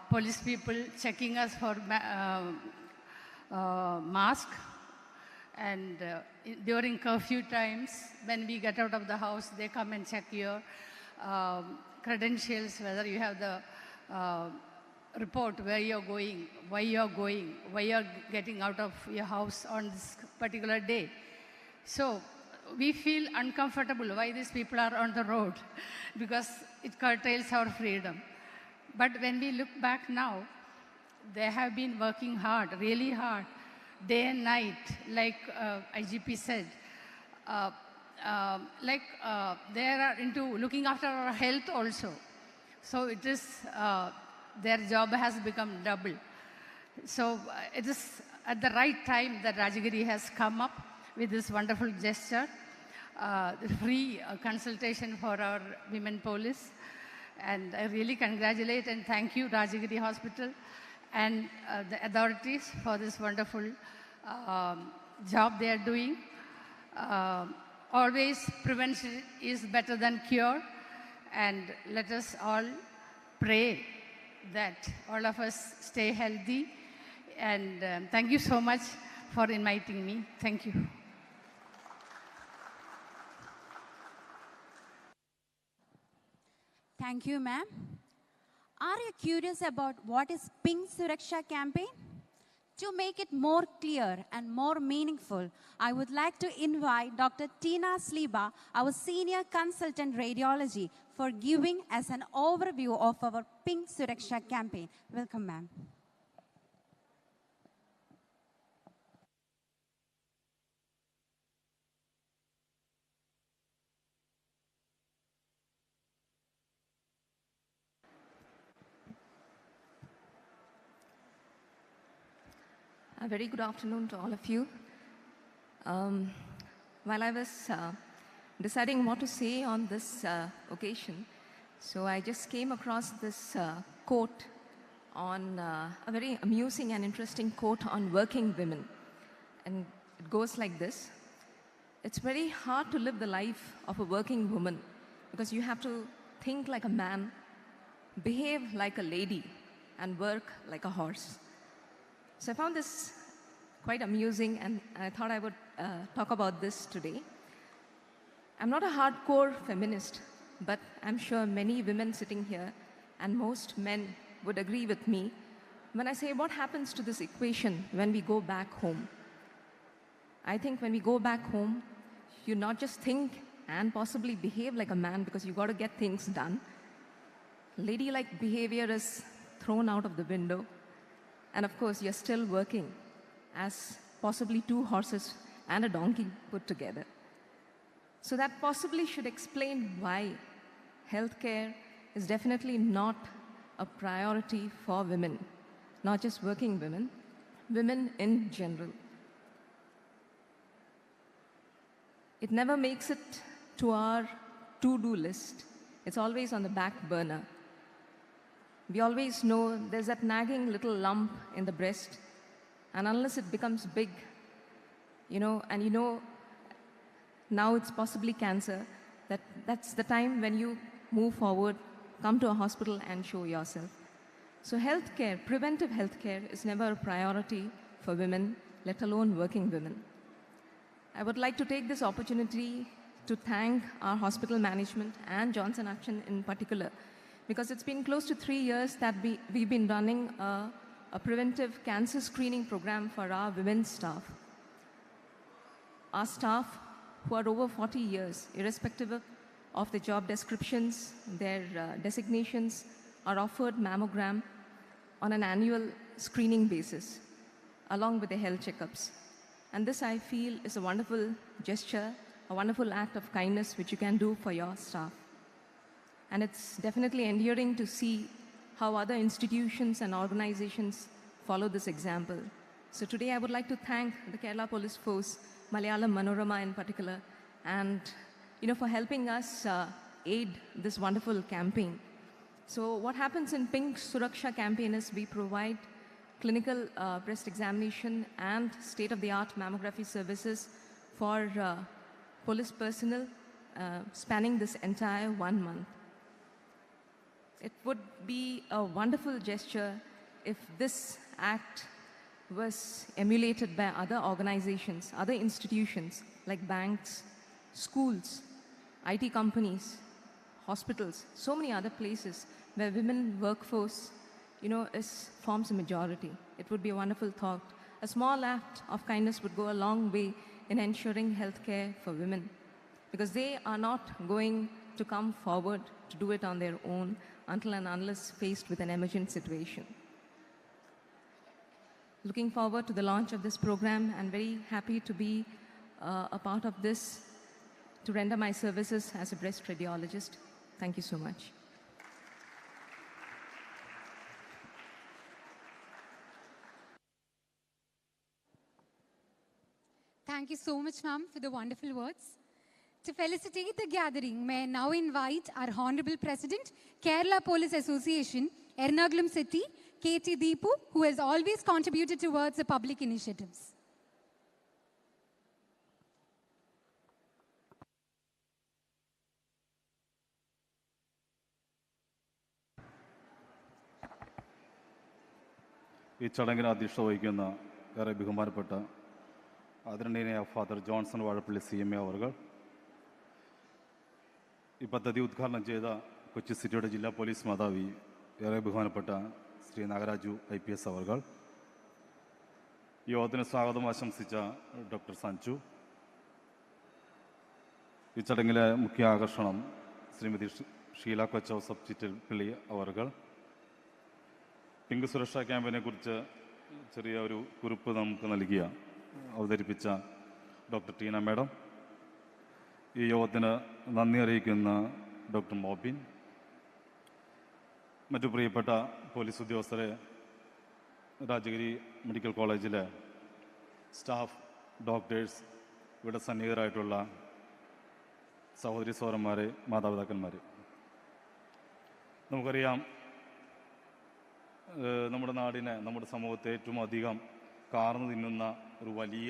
police people checking us for mask, and during curfew times when we get out of the house, they come and check your credentials, whether you have the report where you're going, why you're getting out of your house on this particular day. So we feel uncomfortable why these people are on the road, because it curtails our freedom. But when we look back now, they have been working hard, really hard, day and night, like IGP said. They are into looking after our health also. So it is, their job has become double. So it is at the right time that Rajagiri has come up with this wonderful gesture, the free consultation for our women police. And I really congratulate and thank you, Rajagiri Hospital, and the authorities for this wonderful job they are doing. Always prevention is better than cure, and let us all pray that all of us stay healthy. And thank you so much for inviting me. Thank you. Thank you, ma'am. Are you curious about what is Pink Suraksha campaign? To make it more clear and more meaningful, I would like to invite Dr. Tina Sliba, our Senior Consultant Radiology, for giving us an overview of our Pink Suraksha campaign. Welcome, ma'am. A very good afternoon to all of you. While I was deciding what to say on this occasion, so I just came across this quote on a very amusing and interesting quote on working women. And it goes like this: it's very hard to live the life of a working woman because you have to think like a man, behave like a lady, and work like a horse. So I found this quite amusing, and I thought I would talk about this today. I'm not a hardcore feminist, but I'm sure many women sitting here and most men would agree with me when I say what happens to this equation when we go back home. I think when we go back home, you not just think and possibly behave like a man because you got to get things done. Ladylike behavior is thrown out of the window. And of course, you're still working as possibly two horses and a donkey put together. So that possibly should explain why healthcare is definitely not a priority for women, not just working women, women in general. It never makes it to our to-do list. It's always on the back burner. We always know there's that nagging little lump in the breast, and unless it becomes big, now it's possibly cancer, that's the time when you move forward, come to a hospital and show yourself. So healthcare, preventive healthcare is never a priority for women, let alone working women. I would like to take this opportunity to thank our hospital management and Johnson Action in particular, because it's been close to 3 years that we've been running a preventive cancer screening program for our women's staff. Our staff, who are over 40 years, irrespective of the job descriptions, their designations, are offered mammogram on an annual screening basis, along with the health checkups. And this, I feel, is a wonderful gesture, a wonderful act of kindness which you can do for your staff. And it's definitely endearing to see how other institutions and organizations follow this example. So today I would like to thank the Kerala Police Force, Malayalam Manorama in particular, and for helping us aid this wonderful campaign. So what happens in Pink Suraksha campaign is we provide clinical breast examination and state-of-the-art mammography services for police personnel spanning this entire 1 month. It would be a wonderful gesture if this act was emulated by other organizations, other institutions like banks, schools, IT companies, hospitals, so many other places where women workforce, forms a majority. It would be a wonderful thought. A small act of kindness would go a long way in ensuring healthcare for women, because they are not going to come forward to do it on their own until and unless faced with an emergent situation. Looking forward to the launch of this program and very happy to be a part of this to render my services as a breast radiologist. Thank you so much. Thank you so much, ma'am, for the wonderful words. To felicitate the gathering, may I now invite our Honorable President, Kerala Police Association, Ernakulam City, K.T. Deepu, who has always contributed towards the public initiatives. ഈ ചടങ്ങിന് അധ്യക്ഷത വഹിക്കുന്ന ഏറെ ബഹുമാനപ്പെട്ട ആദരണീയനായ father Johnson Vazhappally CMA അവർ, ഈ പദ്ധതി ഉദ്ഘാടനം ചെയ്ത കൊച്ചി സിറ്റിയുടെ ജില്ലാ പോലീസ് മേധാവി ഏറെ ബഹുമാനപ്പെട്ട ശ്രീ നാഗരാജു IPS അവർ, യോഗത്തിന് സ്വാഗതം ആശംസിച്ച ഡോക്ടർ സഞ്ജു, ഈ ചടങ്ങിലെ മുഖ്യ ആകർഷണം ശ്രീമതി ഷീല കൊച്ചോ സബ്ചിറ്റിൽപ്പിള്ളി അവർ, പിങ്ക് സുരക്ഷാ ക്യാമ്പിനെ കുറിച്ച് ചെറിയ ഒരു കുറിപ്പ് നമുക്ക് നൽകിയ അവതരിപ്പിച്ച ഡോക്ടർ ടീന മാഡം, ഈ യോഗത്തിന് നന്ദി അറിയിക്കുന്ന ഡോക്ടർ മോബിൻ, മറ്റു പ്രിയപ്പെട്ട പോലീസ് ഉദ്യോഗസ്ഥരെ, രാജഗിരി മെഡിക്കൽ കോളേജിലെ സ്റ്റാഫ്, ഡോക്ടേഴ്സ്, ഇവിടെ സന്നിഹിതരായിട്ടുള്ള സഹോദരി സഹോദരന്മാരെ, മാതാപിതാക്കന്മാരെ, നമുക്കറിയാം നമ്മുടെ നാടിനെ, നമ്മുടെ സമൂഹത്തെ ഏറ്റവും അധികം കാർന്നു തിന്നുന്ന ഒരു വലിയ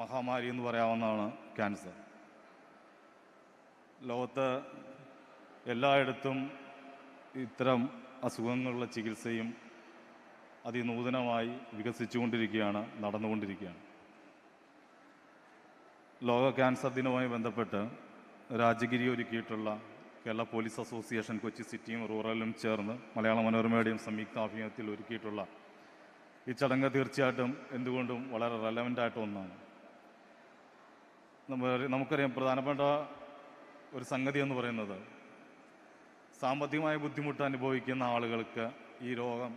മഹാമാരി എന്ന് പറയാവുന്നതാണ് ക്യാൻസർ. ലോകത്ത് എല്ലായിടത്തും ഇത്തരം അസുഖങ്ങളുടെ ചികിത്സയും അതിനൂതനമായി വികസിച്ചുകൊണ്ടിരിക്കുകയാണ്, നടന്നുകൊണ്ടിരിക്കുകയാണ്. ലോക ക്യാൻസർ ദിനവുമായി ബന്ധപ്പെട്ട് രാജഗിരി ഒരുക്കിയിട്ടുള്ള കേരള പോലീസ് അസോസിയേഷൻ കൊച്ചി സിറ്റിയും റൂറലും ചേർന്ന് മലയാള മനോരമയുടെയും സംയുക്ത ആഭിമുഖ്യത്തിൽ ഒരുക്കിയിട്ടുള്ള ഈ ചടങ്ങ് തീർച്ചയായിട്ടും എന്തുകൊണ്ടും വളരെ റെലവൻ്റായിട്ട് ഒന്നാണ്. നമുക്കറിയാം, പ്രധാനപ്പെട്ട ഒരു സംഗതി എന്ന് പറയുന്നത് സാമ്പത്തികമായ ബുദ്ധിമുട്ട് അനുഭവിക്കുന്ന ആളുകൾക്ക് ഈ രോഗം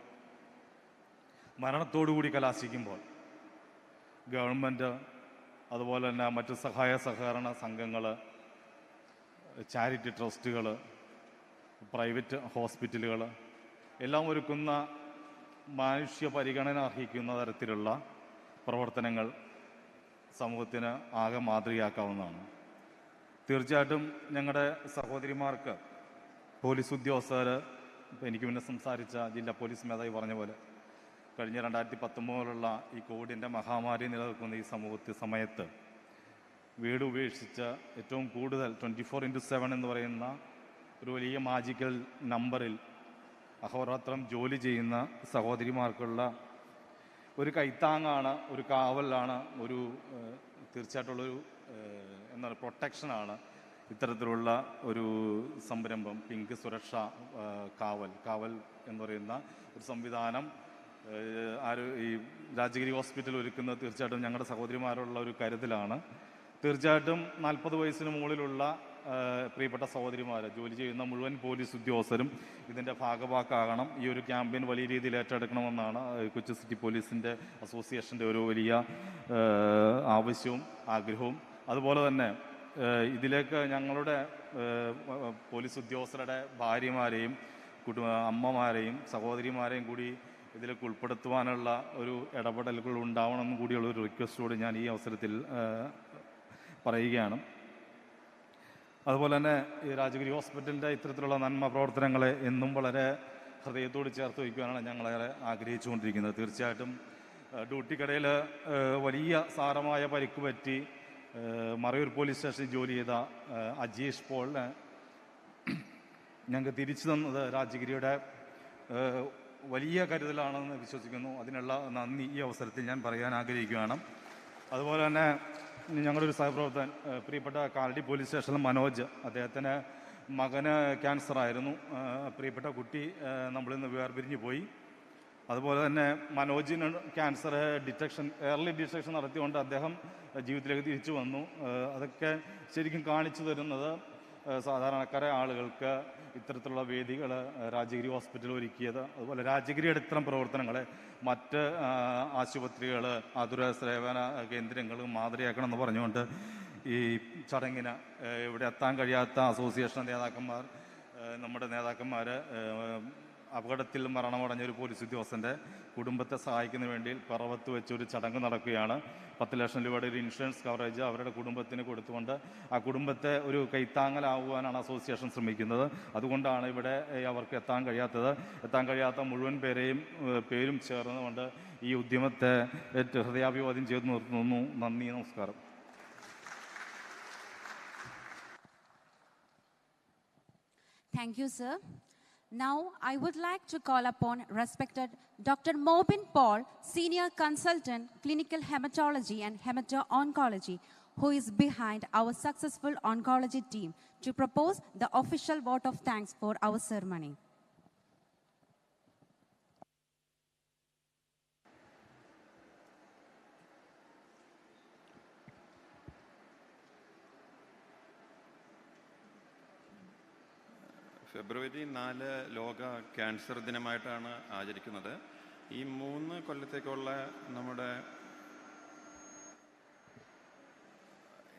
മരണത്തോടുകൂടി കലാശിക്കുമ്പോൾ ഗവൺമെൻറ്, അതുപോലെ തന്നെ മറ്റ് സഹകരണ സംഘങ്ങൾ, ചാരിറ്റി ട്രസ്റ്റുകൾ, പ്രൈവറ്റ് ഹോസ്പിറ്റലുകൾ എല്ലാം ഒരുക്കുന്ന മാനുഷ്യ പരിഗണന അർഹിക്കുന്ന തരത്തിലുള്ള പ്രവർത്തനങ്ങൾ സമൂഹത്തിന് ആകെ മാതൃകയാക്കാവുന്നതാണ്. തീർച്ചയായിട്ടും ഞങ്ങളുടെ സഹോദരിമാർക്ക്, പോലീസ് ഉദ്യോഗസ്ഥർ, ഇപ്പോൾ എനിക്ക് മുന്നേ സംസാരിച്ച ജില്ലാ പോലീസ് മേധാവി പറഞ്ഞ പോലെ കഴിഞ്ഞ 2019 ഈ കോവിഡിൻ്റെ മഹാമാരി നിലനിൽക്കുന്ന ഈ സമയത്ത് വീട് ഉപേക്ഷിച്ച് ഏറ്റവും കൂടുതൽ 24/7 എന്ന് പറയുന്ന ഒരു വലിയ മാജിക്കൽ നമ്പറിൽ അഹോരാത്രം ജോലി ചെയ്യുന്ന സഹോദരിമാർക്കുള്ള ഒരു കൈത്താങ്ങാണ്, ഒരു കാവലാണ്, ഒരു തീർച്ചയായിട്ടുള്ളൊരു എന്താണ് പ്രൊട്ടക്ഷനാണ് ഇത്തരത്തിലുള്ള ഒരു സംരംഭം. പിങ്ക് സുരക്ഷ കാവൽ എന്ന് പറയുന്ന ഒരു സംവിധാനം ഈ രാജഗിരി ഹോസ്പിറ്റൽ ഒരുക്കുന്നത് തീർച്ചയായിട്ടും ഞങ്ങളുടെ സഹോദരിമാരുള്ള ഒരു കരുതലാണ്. തീർച്ചയായിട്ടും 40 വയസ്സിന് മുകളിലുള്ള പ്രിയപ്പെട്ട സഹോദരിമാർ, ജോലി ചെയ്യുന്ന മുഴുവൻ പോലീസ് ഉദ്യോഗസ്ഥരും ഇതിൻ്റെ ഭാഗവാക്കാകണം. ഈ ഒരു ക്യാമ്പയിൻ വലിയ രീതിയിൽ ഏറ്റെടുക്കണമെന്നാണ് കൊച്ചി സിറ്റി പോലീസിൻ്റെ അസോസിയേഷൻ്റെ ഒരു വലിയ ആവശ്യവും ആഗ്രഹവും. അതുപോലെ തന്നെ ഇതിലേക്ക് ഞങ്ങളുടെ പോലീസ് ഉദ്യോഗസ്ഥരുടെ ഭാര്യമാരെയും അമ്മമാരെയും സഹോദരിമാരെയും കൂടി ഇതിലേക്ക് ഉൾപ്പെടുത്തുവാനുള്ള ഒരു ഇടപെടലുകൾ ഉണ്ടാവണമെന്നും കൂടിയുള്ള ഒരു റിക്വസ്റ്റോട് ഞാൻ ഈ അവസരത്തിൽ പറയുകയാണ്. അതുപോലെ തന്നെ ഈ രാജഗിരി ഹോസ്പിറ്റലിൻ്റെ ഇത്തരത്തിലുള്ള നന്മ പ്രവർത്തനങ്ങളെ എന്നും വളരെ ഹൃദയത്തോട് ചേർത്ത് വയ്ക്കുവാനാണ് ഞങ്ങളേറെ ആഗ്രഹിച്ചുകൊണ്ടിരിക്കുന്നത്. തീർച്ചയായിട്ടും ഡ്യൂട്ടിക്കിടയിൽ വലിയ സാരമായ പരിക്ക് പറ്റി മറയൂർ പോലീസ് സ്റ്റേഷനിൽ ജോലി ചെയ്ത അജീഷ് പോളിനെ ഞങ്ങൾക്ക് തിരിച്ചു തന്നത് രാജഗിരിയുടെ വലിയ കരുതലാണെന്ന് വിശ്വസിക്കുന്നു. അതിനുള്ള നന്ദി ഈ അവസരത്തിൽ ഞാൻ പറയാൻ ആഗ്രഹിക്കുകയാണ്. അതുപോലെ തന്നെ ഞങ്ങളുടെ ഒരു സഹപ്രവർത്തകൻ, പ്രിയപ്പെട്ട കാലടി പോലീസ് സ്റ്റേഷനിൽ മനോജ്, അദ്ദേഹത്തിന് മകന് ക്യാൻസറായിരുന്നു. പ്രിയപ്പെട്ട കുട്ടി നമ്മളിൽ നിന്ന് വേർപിരിഞ്ഞു പോയി. അതുപോലെ തന്നെ മനോജിന് ക്യാൻസർ ഏർലി ഡിറ്റക്ഷൻ നടത്തിക്കൊണ്ട് അദ്ദേഹം ജീവിതത്തിലേക്ക് തിരിച്ചു വന്നു. അതൊക്കെ ശരിക്കും കാണിച്ചു തരുന്നത് സാധാരണക്കാരായ ആളുകൾക്ക് ഇത്തരത്തിലുള്ള വേദികൾ രാജഗിരി ഹോസ്പിറ്റൽ ഒരുക്കിയത്, അതുപോലെ രാജഗിരിയുടെ ഇത്തരം പ്രവർത്തനങ്ങളെ മറ്റ് ആശുപത്രികൾ, ആതുര സേവന കേന്ദ്രങ്ങൾ മാതൃകയാക്കണമെന്ന് പറഞ്ഞുകൊണ്ട് ഈ ചടങ്ങിന് ഇവിടെ എത്താൻ കഴിയാത്ത അസോസിയേഷൻ നേതാക്കന്മാർ, നമ്മുടെ നേതാക്കന്മാർ, അപകടത്തിൽ മരണമടഞ്ഞ ഒരു പോലീസ് ഉദ്യോഗസ്ഥൻ്റെ കുടുംബത്തെ സഹായിക്കുന്നതിന് വേണ്ടി പിറവത്ത് വെച്ചൊരു ചടങ്ങ് നടക്കുകയാണ്. 10 ലക്ഷം രൂപയുടെ ഒരു ഇൻഷുറൻസ് കവറേജ് അവരുടെ കുടുംബത്തിന് കൊടുത്തുകൊണ്ട് ആ കുടുംബത്തെ ഒരു കൈത്താങ്ങലാവുവാനാണ് അസോസിയേഷൻ ശ്രമിക്കുന്നത്. അതുകൊണ്ടാണ് ഇവിടെ അവർക്ക് എത്താൻ കഴിയാത്ത മുഴുവൻ പേരും ചേർന്നുകൊണ്ട് ഈ ഉദ്യമത്തെ ഹൃദയാഭിവാദ്യം ചെയ്തു നിർത്തുന്നു. നന്ദി, നമസ്കാരം. Thank you, sir. Now, I would like to call upon respected Dr. Mobin Paul, Senior Consultant, Clinical Hematology and Hemato-Oncology, who is behind our successful oncology team, to propose the official vote of thanks for our ceremony. ഫെബ്രുവരി 4 ലോക cancer ദിനമായിട്ടാണ് ആചരിക്കുന്നത്. ഈ 3 കൊല്ലത്തേക്കുള്ള നമ്മുടെ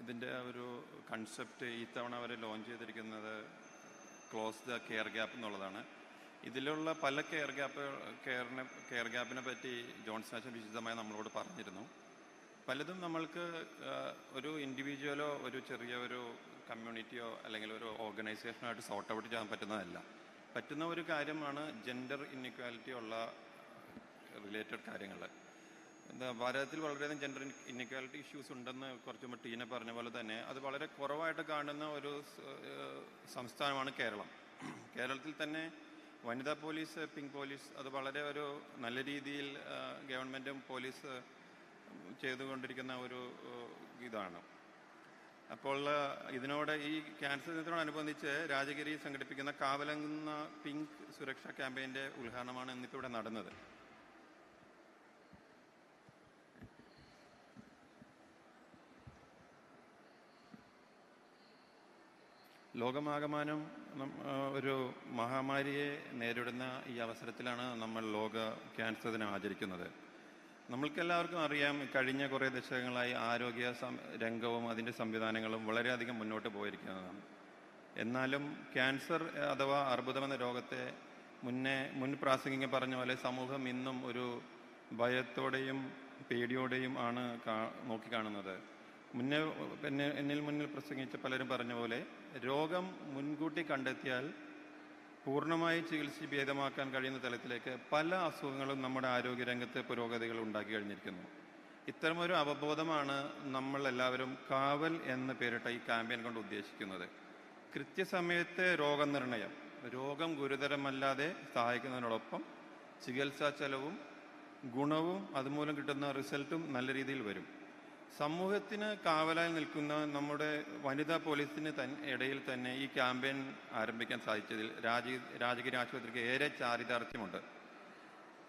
ഇതിൻ്റെ ഒരു concept ഈ തവണ അവർ launch ചെയ്തിരിക്കുന്നത് close the care gap എന്നുള്ളതാണ്. ഇതിലുള്ള പല കെയർ ഗ്യാപ്പിനെ പറ്റി ജോൺസൺ അച്ഛൻ വിശദമായി നമ്മളോട് പറഞ്ഞിരുന്നു. പലതും നമ്മൾക്ക് ഒരു ഇൻഡിവിജ്വലോ ഒരു ചെറിയ ഒരു കമ്മ്യൂണിറ്റിയോ അല്ലെങ്കിൽ ഒരു ഓർഗനൈസേഷനായിട്ട് സോർട്ട് ഔട്ട് ചെയ്യാൻ പറ്റുന്ന ഒരു കാര്യമാണ് ജെൻഡർ ഇൻഇക്വാലിറ്റി ഉള്ള റിലേറ്റഡ് കാര്യങ്ങൾ. ഭാരതത്തിൽ വളരെയധികം ജെൻഡർ ഇൻഇക്വാലിറ്റി ഇഷ്യൂസ് ഉണ്ടെന്ന് കുറച്ച് മുമ്പ് ടീന പറഞ്ഞ പോലെ തന്നെ അത് വളരെ കുറവായിട്ട് കാണുന്ന ഒരു സംസ്ഥാനമാണ് കേരളം. കേരളത്തിൽ തന്നെ വനിതാ പോലീസ്, പിങ്ക് പോലീസ് അത് വളരെ ഒരു നല്ല രീതിയിൽ ഗവൺമെൻറ്റും പോലീസ് ചെയ്തുകൊണ്ടിരിക്കുന്ന ഒരു ഇതാണ്. അപ്പോൾ ഇതിനോട് ഈ ക്യാൻസർ ദിനത്തോടനുബന്ധിച്ച് രാജഗിരി സംഘടിപ്പിക്കുന്ന കാവലങ്ങുന്ന പിങ്ക് സുരക്ഷാ ക്യാമ്പയിൻ്റെ ഉദ്ഘാടനമാണ് ഇന്നിപ്പോൾ നടന്നത്. ലോകമാകമാനം ഒരു മഹാമാരിയെ നേരിടുന്ന ഈ അവസരത്തിലാണ് നമ്മൾ ലോക ക്യാൻസർ ദിനം ആചരിക്കുന്നത്. നമ്മൾക്കെല്ലാവർക്കും അറിയാം, കഴിഞ്ഞ കുറേ ദശകങ്ങളായി ആരോഗ്യ രംഗവും അതിൻ്റെ സംവിധാനങ്ങളും വളരെയധികം മുന്നോട്ട് പോയിരിക്കുന്നതാണ്. എന്നാലും ക്യാൻസർ അഥവാ അർബുദമെന്ന രോഗത്തെ മുൻ പ്രാസംഗികൻ പറഞ്ഞ പോലെ സമൂഹം ഇന്നും ഒരു ഭയത്തോടെയും പേടിയോടെയും ആണ് നോക്കിക്കാണുന്നത്. എന്നിൽ മുന്നിൽ പ്രസംഗിച്ച പലരും പറഞ്ഞ പോലെ രോഗം മുൻകൂട്ടി കണ്ടെത്തിയാൽ പൂർണ്ണമായി ചികിത്സിച്ച് ഭേദമാക്കാൻ കഴിയുന്ന തലത്തിലേക്ക് പല അസുഖങ്ങളും നമ്മുടെ ആരോഗ്യരംഗത്ത് പുരോഗതികൾ ഉണ്ടാക്കി കഴിഞ്ഞിരിക്കുന്നു. ഇത്തരമൊരു അവബോധമാണ് നമ്മൾ എല്ലാവരും കാവൽ എന്ന് പേരിട്ട ഈ ക്യാമ്പയിൻ കൊണ്ട് ഉദ്ദേശിക്കുന്നത്. കൃത്യസമയത്ത് രോഗനിർണയം, രോഗം ഗുരുതരമല്ലാതെ സഹായിക്കുന്നതിനോടൊപ്പം ചികിത്സാ ചെലവും ഗുണവും അതുമൂലം കിട്ടുന്ന റിസൾട്ടും നല്ല രീതിയിൽ വരും. സമൂഹത്തിന് കാവലായി നിൽക്കുന്ന നമ്മുടെ വനിതാ പോലീസിന് ഇടയിൽ തന്നെ ഈ ക്യാമ്പയിൻ ആരംഭിക്കാൻ സാധിച്ചതിൽ രാജഗിരി ആശുപത്രിക്ക് ഏറെ ചാരിതാർത്ഥ്യമുണ്ട്.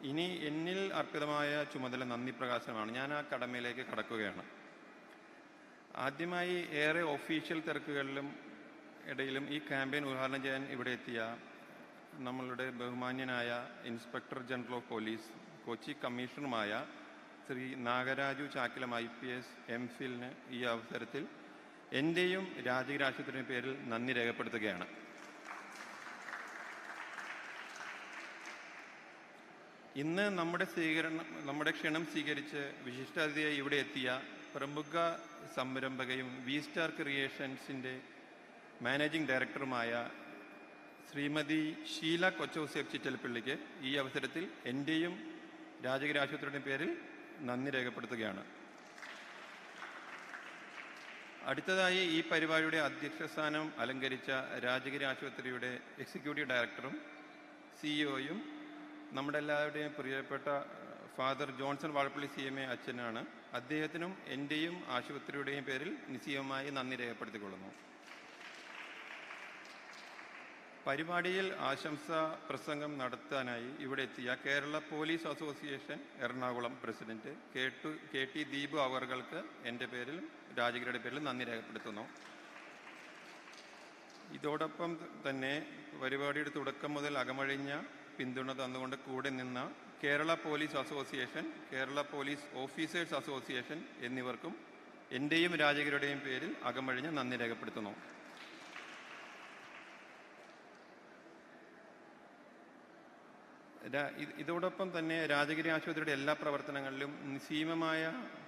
ഇനി എന്നിൽ അർപ്പിതമായ ചുമതല നന്ദി പ്രകാശനമാണ്. ഞാൻ ആ കടമയിലേക്ക് കടക്കുകയാണ്. ആദ്യമായി ഏറെ ഒഫീഷ്യൽ തിരക്കുകളിലും ഇടയിലും ഈ ക്യാമ്പയിൻ ഉദ്ഘാടനം ചെയ്യാൻ ഇവിടെ എത്തിയ നമ്മളുടെ ബഹുമാന്യനായ inspector general of police, Kochi കമ്മീഷണറുമായ ശ്രീ നാഗരാജു ചാക്കിലം IPS MPhilന് ഈ അവസരത്തിൽ എൻ്റെയും രാജഗിരി ആശുപത്രിയുടെ പേരിൽ നന്ദി രേഖപ്പെടുത്തുകയാണ്. ഇന്ന് നമ്മുടെ ക്ഷണം സ്വീകരിച്ച് വിശിഷ്ടാതിഥിയായി ഇവിടെ എത്തിയ പ്രമുഖ സംരംഭകയും V-Star ക്രിയേഷൻസിൻ്റെ മാനേജിംഗ് ഡയറക്ടറുമായ ശ്രീമതി ഷീല കൊച്ചൗസേബ് ചിറ്റൽപ്പള്ളിക്ക് ഈ അവസരത്തിൽ എൻ്റെയും രാജഗിരി ആശുപത്രിയുടെ പേരിൽ നന്ദി രേഖപ്പെടുത്തുകയാണ്. അടുത്തതായി ഈ പരിപാടിയുടെ അധ്യക്ഷസ്ഥാനം അലങ്കരിച്ച രാജഗിരി ആശുപത്രിയുടെ എക്സിക്യൂട്ടീവ് ഡയറക്ടറും CEOയും നമ്മുടെ എല്ലാവരുടെയും പ്രിയപ്പെട്ട ഫാദർ ജോൺസൺ വാഴപ്പള്ളി CMA അച്ഛനാണ്. അദ്ദേഹത്തിനും എൻ്റെയും ആശുപത്രിയുടെയും പേരിൽ നിശ്ചയമായി നന്ദി രേഖപ്പെടുത്തിക്കൊള്ളുന്നു. പരിപാടിയിൽ ആശംസാ പ്രസംഗം നടത്താനായി ഇവിടെ എത്തിയ Kerala police association Ernakulam president KT Deepu അവർക്ക് എൻ്റെ പേരിലും രാജഗിരിയുടെ പേരിലും നന്ദി രേഖപ്പെടുത്തുന്നു. ഇതോടൊപ്പം തന്നെ പരിപാടിയുടെ തുടക്കം മുതൽ അകമഴിഞ്ഞ പിന്തുണ തന്നുകൊണ്ട് കൂടെ നിന്ന Kerala police association, Kerala police officers association എന്നിവർക്കും എൻ്റെയും രാജഗിരിയുടെയും പേരിൽ അകമഴിഞ്ഞ നന്ദി രേഖപ്പെടുത്തുന്നു. ഇതോടൊപ്പം തന്നെ രാജഗിരി ആശുപത്രിയുടെ എല്ലാ പ്രവർത്തനങ്ങളിലും നിസ്സീമമായ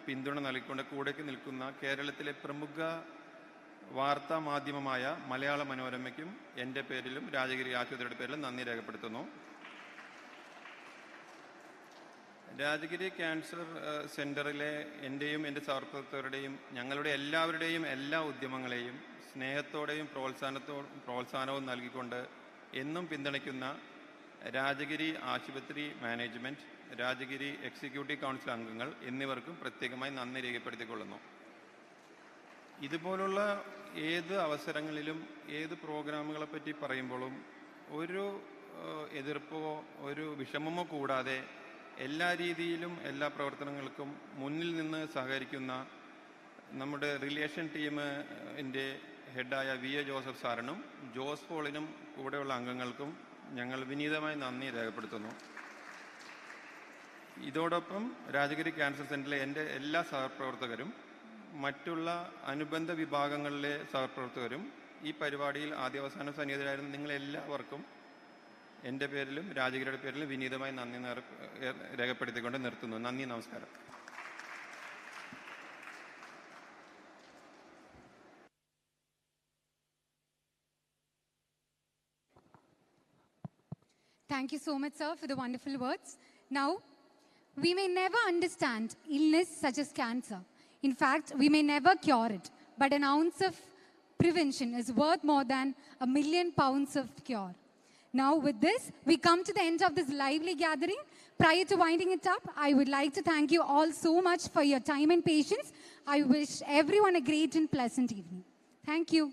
പിന്തുണ നൽകിക്കൊണ്ട് കൂടെ നിൽക്കുന്ന കേരളത്തിലെ പ്രമുഖ വാർത്താ മാധ്യമമായ മലയാള മനോരമയ്ക്കും എൻ്റെ പേരിലും രാജഗിരി ആശുപത്രിയുടെ പേരിലും നന്ദി രേഖപ്പെടുത്തുന്നു. രാജഗിരി ക്യാൻസർ സെൻ്ററിലെ എൻ്റെയും എൻ്റെ സഹപ്രവർത്തകരുടെയും ഞങ്ങളുടെ എല്ലാവരുടെയും എല്ലാ ഉദ്യമങ്ങളെയും സ്നേഹത്തോടെയും പ്രോത്സാഹനവും നൽകിക്കൊണ്ട് എന്നും പിന്തുണയ്ക്കുന്ന രാജഗിരി ആശുപത്രി മാനേജ്മെൻറ്റ്, രാജഗിരി എക്സിക്യൂട്ടീവ് കൗൺസിൽ അംഗങ്ങൾ എന്നിവർക്കും പ്രത്യേകമായി നന്ദി രേഖപ്പെടുത്തിക്കൊള്ളുന്നു. ഇതുപോലുള്ള ഏത് അവസരങ്ങളിലും ഏത് പ്രോഗ്രാമുകളെ പറ്റി പറയുമ്പോഴും ഒരു എതിർപ്പോ ഒരു വിഷമമോ കൂടാതെ എല്ലാ രീതിയിലും എല്ലാ പ്രവർത്തനങ്ങൾക്കും മുന്നിൽ നിന്ന് സഹകരിക്കുന്ന നമ്മുടെ റിലേഷൻ ടീമിൻ്റെ ഹെഡായ VA ജോസഫ് സാറിനും ജോസ് പോളിനും കൂടെയുള്ള അംഗങ്ങൾക്കും ഞങ്ങൾ വിനീതമായി നന്ദി രേഖപ്പെടുത്തുന്നു. ഇതോടൊപ്പം രാജഗിരി ക്യാൻസർ സെൻ്ററിലെ എൻ്റെ എല്ലാ സഹപ്രവർത്തകരും മറ്റുള്ള അനുബന്ധ വിഭാഗങ്ങളിലെ സഹപ്രവർത്തകരും ഈ പരിപാടിയിൽ ആദ്യാവസാനം സന്നിഹിതരായിരുന്ന നിങ്ങളെല്ലാവർക്കും എൻ്റെ പേരിലും രാജഗിരിയുടെ പേരിലും വിനീതമായി നന്ദി രേഖപ്പെടുത്തിക്കൊണ്ട് നിർത്തുന്നു. നന്ദി, നമസ്കാരം. Thank you so much, sir, for the wonderful words. Now, we may never understand illness such as cancer. In fact, we may never cure it. But an ounce of prevention is worth more than 1,000,000 pounds of cure. Now, with this, we come to the end of this lively gathering. Prior to winding it up, I would like to thank you all so much for your time and patience. I wish everyone a great and pleasant evening. Thank you.